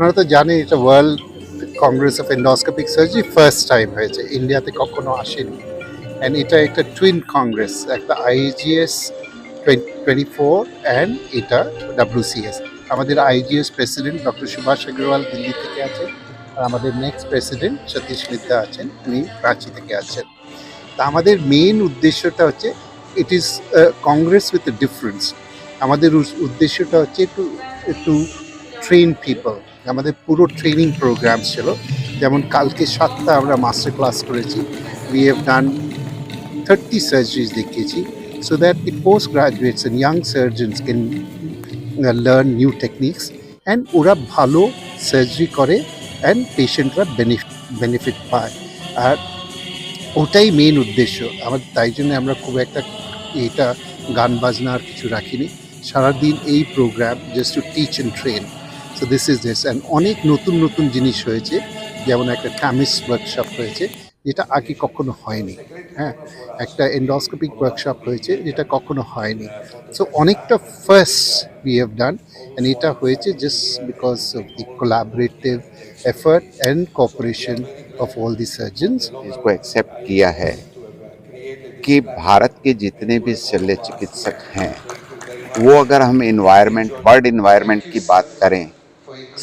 আপনারা তো জানেন এটা world Congress of endoscopic surgery first time হয়েছে, ইন্ডিয়াতে কখনো আসেনি। অ্যান্ড এটা একটা টুইন কংগ্রেস, একটা আইজিএস 24 অ্যান্ড এটা WCS। আমাদের আইজিএস প্রেসিডেন্ট ডক্টর সুভাষ আগরওয়াল দিল্লি থেকে আছেন, আর আমাদের নেক্সট প্রেসিডেন্ট সতীশ মিদ্দা আছেন, উনি রাঁচি থেকে আছেন। তা আমাদের মেইন উদ্দেশ্যটা হচ্ছে it is Congress with a difference. আমাদের উদ্দেশ্যটা হচ্ছে একটু ট্রেন পিপল। আমাদের পুরো ট্রেনিং প্রোগ্রাম ছিল, যেমন কালকে 7টা আমরা মাস্টার ক্লাস করেছি। উই হ্যাভ ডান 30 সার্জারিজ দেখিয়েছি, so that the post graduates and young surgeons can learn new techniques and ওরা ভালো সার্জারি করে অ্যান্ড পেশেন্টরা বেনিফিট পায়। আর ওটাই মেন উদ্দেশ্য আমাদের, তাই জন্য আমরা খুব একটা এটা গান বাজনা আর কিছু রাখিনি। সারাদিন এই programme just to teach and train. So this is this, and অনেক নতুন নতুন জিনিস হয়েছে, যেমন একটা কেমিস্ট ওয়ার্কশপ হয়েছে যেটা আগে কখনো হয়নি। হ্যাঁ, একটা এন্ডোস্কোপিক ওয়ার্কশপ হয়েছে যেটা কখনো হয়নি। সো অনেকটা first we have done, and এটা হয়েছে just because of the collaborative effort and cooperation of all the surgeons. इसको एक्सेप्ट किया है कि भारत के जितने भी शल्य चिकित्सक हैं वो, अगर हम इन्वायरमेंट, वर्ल्ड इन्वायरमेंट की बात करें,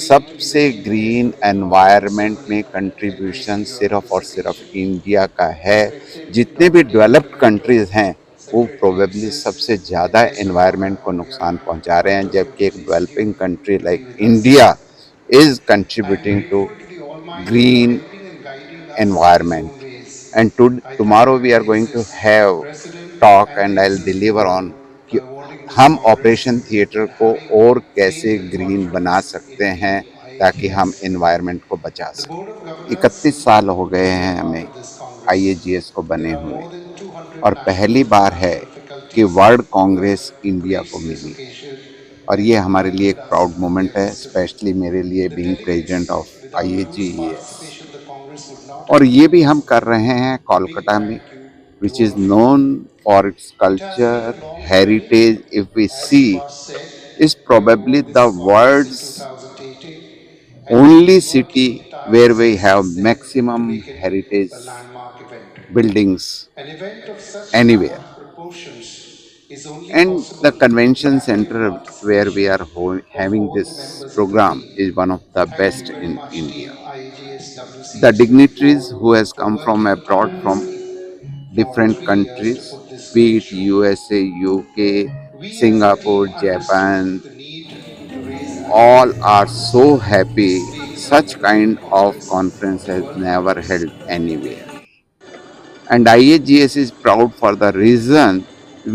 सबसे ग्रीन एनवायरनमेंट में कंट्रीब्यूशन सिर्फ और सिर्फ इंडिया का है। जितने भी डेवलप्ड कंट्रीज हैं वो प्रोबेबली सबसे ज़्यादा एनवायरनमेंट को नुकसान पहुंचा रहे हैं, जबकि एक developing country like India is contributing to green environment. And tomorrow we are going to have talk and I'll deliver on कि हम ऑपरेशन थिएटर को और कैसे ग्रीन बना सकते हैं ताकि हम एनवायरनमेंट को बचा सकें। 31 साल हो गए हैं हमें IAGS को बने हुए, और पहली बार है कि वर्ल्ड कांग्रेस इंडिया को मिली, और ये हमारे लिए एक प्राउड मोमेंट है, स्पेशली मेरे लिए बीइंग प्रेसिडेंट ऑफ IAGES। और ये भी हम कर रहे हैं कोलकाता में, which is known for its culture, heritage. If we see, is probably the world's only city where we have maximum heritage buildings anywhere. And the convention center where we are having this program is one of the best in India. The dignitaries who has come from abroad, from different countries, be it USA, UK, Singapore, Japan, all are so happy. Such kind of conference has never held anywhere. And IAGS is proud for the reason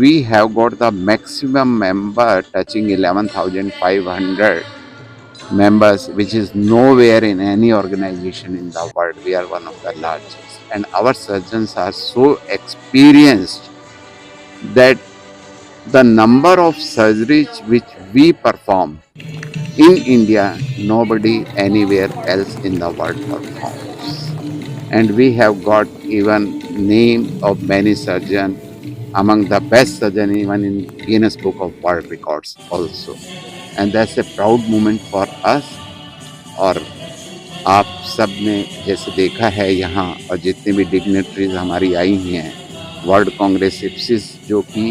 we have got the maximum member touching 11,500 members, which is nowhere in any organization in the world. We are one of the largest, and our surgeons are so experienced that the number of surgeries which we perform in India, nobody anywhere else in the world performs. And we have got even name of many surgeons among the best surgeon even in Guinness Book of World Records also. And that's a proud moment for us. और आप सब ने जैसे देखा है यहाँ, और जितनी भी डिग्नेटरीज हमारी आई हैं, वर्ल्ड कांग्रेस इप्सिस, जो कि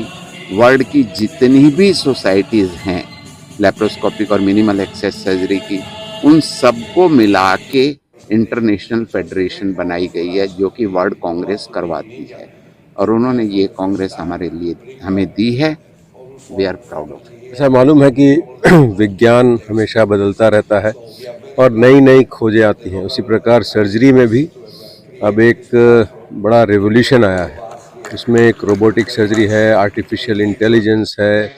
वर्ल्ड की जितनी भी सोसाइटीज़ हैं लैप्रोस्कोपिक और मिनिमल एक्सेस सर्जरी की, उन सबको मिला के इंटरनेशनल फेडरेशन बनाई गई है जो कि वर्ल्ड कांग्रेस करवाती है, और उन्होंने ये कांग्रेस हमारे लिए हमें दी है। We are proud of it. ऐसा मालूम है कि विज्ञान हमेशा बदलता रहता है और नई नई खोजें आती हैं। उसी प्रकार सर्जरी में भी अब एक बड़ा रेवोल्यूशन आया है। इसमें एक रोबोटिक सर्जरी है, आर्टिफिशियल इंटेलिजेंस है,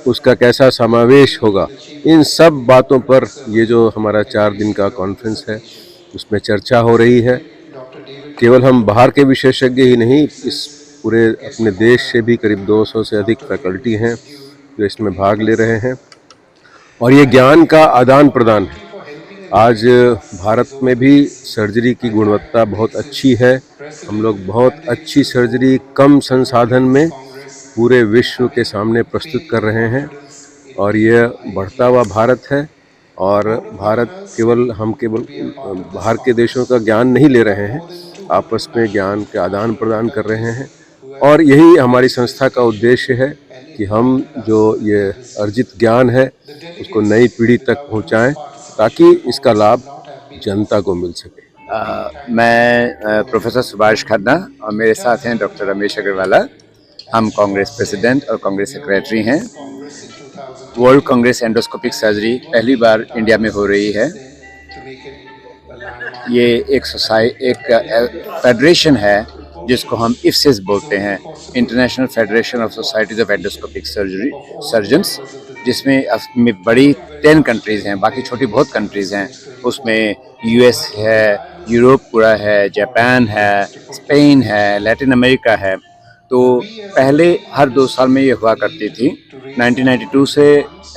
उसका कैसा समावेश होगा, इन सब बातों पर ये जो हमारा 4 दिन का कॉन्फ्रेंस है उसमें चर्चा हो रही है। केवल हम बाहर के विशेषज्ञ ही नहीं, इस पूरे अपने देश से भी करीब 200 से अधिक फैकल्टी हैं जो इसमें भाग ले रहे हैं, और ये ज्ञान का आदान प्रदान है। आज भारत में भी सर्जरी की गुणवत्ता बहुत अच्छी है। हम लोग बहुत अच्छी सर्जरी कम संसाधन में पूरे विश्व के सामने प्रस्तुत कर रहे हैं, और ये बढ़ता हुआ भारत है। और हम केवल बाहर के देशों का ज्ञान नहीं ले रहे हैं, आपस में ज्ञान के आदान प्रदान कर रहे हैं। और यही हमारी संस्था का उद्देश्य है कि हम जो ये अर्जित ज्ञान है उसको नई पीढ़ी तक पहुंचाएं ताकि इसका लाभ जनता को मिल सके। मैं प्रोफेसर सुभाष खन्ना और मेरे साथ हैं डॉक्टर रमेश अग्रवाला। हम कांग्रेस प्रेसिडेंट और कांग्रेस सेक्रेटरी हैं। वर्ल्ड कांग्रेस एंडोस्कोपिक सर्जरी पहली बार इंडिया में हो रही है। ये एक फेडरेशन है जिसको हम इफ्सिस बोलते हैं, international federation of societies of endoscopic surgeons, जिसमें बड़ी 10 कंट्रीज़ हैं, बाकी छोटी बहुत कंट्रीज़ हैं। उसमें यूएस है, यूरोप पूरा है, जापान है, स्पेन है, लैटिन अमेरिका है। तो पहले हर 2 साल में ये हुआ करती थी। 1992 से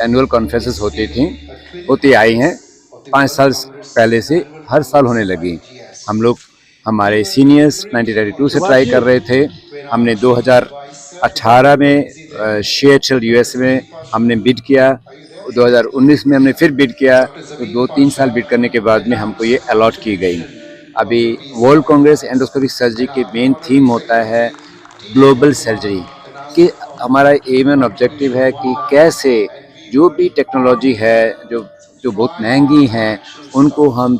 एनुअल कॉन्फ्रेंसेस होती आई हैं। 5 साल पहले से हर साल होने लगी। हम लोग हमारे सीनियर्स 1992 से ट्राई कर रहे थे। हमने 2018 में सीएटल यूएस में हमने बिड किया। 2019 में हमने फिर बिड किया। तो 2-3 साल बिड करने के बाद में हमको ये अलॉट की गई। अभी वर्ल्ड कांग्रेस एंडोस्कोपिक सर्जरी के मेन थीम होता है ग्लोबल सर्जरी, कि हमारा एम एंड ऑब्जेक्टिव है कि कैसे जो भी टेक्नोलॉजी है जो बहुत महंगी हैं उनको हम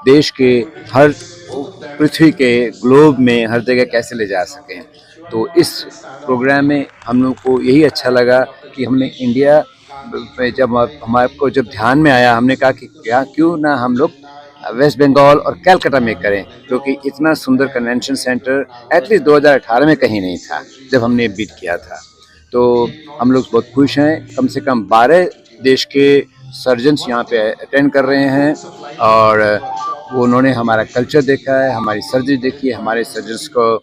देश के हर पृथ्वी के ग्लोब में हर जगह कैसे ले जा सकें। तो इस प्रोग्राम में हम लोग को यही अच्छा लगा कि हमने इंडिया में जब ध्यान में आया, हमने कहा कि क्यों ना हम लोग वेस्ट बंगाल और कलकत्ता में करें, क्योंकि इतना सुंदर कन्वेंशन सेंटर एटलीस्ट 2018 में कहीं नहीं था जब हमने बिड किया था। तो हम लोग बहुत खुश हैं। कम से कम 12 देश के सर्जन्स यहाँ पे अटेंड कर रहे हैं और उन्होंने हमारा कल्चर देखा है, हमारी सर्जरी देखी है, हमारे सर्जन्स को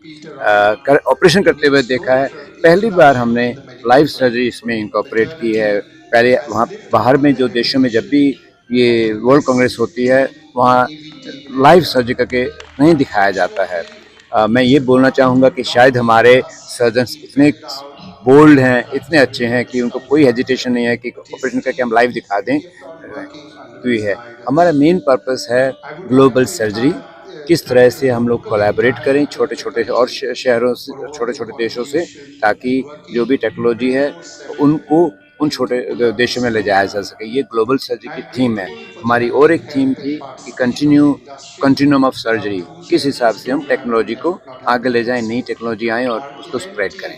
ऑपरेशन करते हुए देखा है। पहली बार हमने लाइव सर्जरी इसमें इनकॉर्पोरेट की है। पहले वहाँ बाहर में जो देशों में जब भी ये वर्ल्ड कांग्रेस होती है वहाँ लाइव सर्जरी करके नहीं दिखाया जाता है। मैं ये बोलना चाहूँगा कि शायद हमारे सर्जन्स इतने बोल्ड हैं, इतने अच्छे हैं कि उनको कोई हेजिटेशन नहीं है कि ऑपरेशन करके हम लाइव दिखा दें। तो ये है हमारा मेन पर्पस है ग्लोबल सर्जरी। किस तरह से हम लोग कोलैबोरेट करें छोटे छोटे और शहरों से, छोटे छोटे देशों से, ताकि जो भी टेक्नोलॉजी है उनको उन छोटे देशों में ले जाया जा सके। ये ग्लोबल सर्जरी की थीम है। हमारी और एक थीम थी कि कंटिन्यूम ऑफ सर्जरी, किस हिसाब से हम टेक्नोलॉजी को आगे ले जाएं, नई टेक्नोलॉजी आए और उसको स्प्रेड करें।